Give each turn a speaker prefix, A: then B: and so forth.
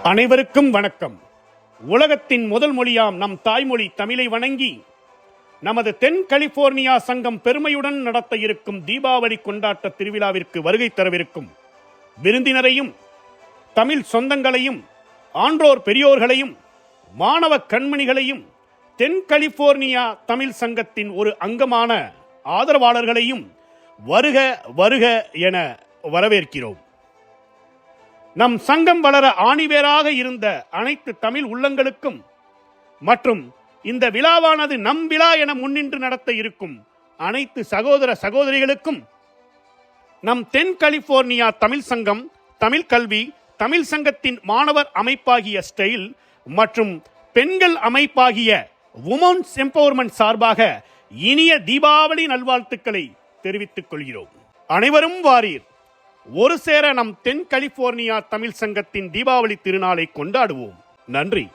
A: அனைவருக்கும் வணக்கம். உலகத்தின் முதல் மொழியாம் நம் தாய்மொழி தமிழை வணங்கி நமது தென் கலிபோர்னியா சங்கம் பெருமையுடன் நடத்த இருக்கும் தீபாவளி கொண்டாட்ட திருவிழாவிற்கு வருகை தரவிருக்கும் விருந்தினரையும், தமிழ் சொந்தங்களையும், ஆன்றோர் பெரியோர்களையும், மாணவ கண்மணிகளையும், தென் கலிபோர்னியா தமிழ் சங்கத்தின் ஒரு அங்கமான ஆதரவாளர்களையும் வருக வருக என வரவேற்கிறோம். நம் சங்கம் வளர ஆணிவேராக இருந்த அனைத்து தமிழ் உள்ளங்களுக்கும் மற்றும் இந்த விழாவானது நம் விழா என முன்னின்று நடத்த இருக்கும் அனைத்து சகோதர சகோதரிகளுக்கும் நம் தென் கலிபோர்னியா தமிழ் சங்கம், தமிழ் கல்வி, தமிழ் சங்கத்தின் மாணவர் அமைப்பாகிய ஸ்டைல் மற்றும் பெண்கள் அமைப்பாகிய உமன்ஸ் எம்பவர்மெண்ட் சார்பாக இனிய தீபாவளி நல்வாழ்த்துக்களை தெரிவித்துக் கொள்கிறோம். அனைவரும் வாரீர், ஒரு சேர நம் தென் கலிபோர்னியா தமிழ் சங்கத்தின் தீபாவளி திருநாளை கொண்டாடுவோம். நன்றி.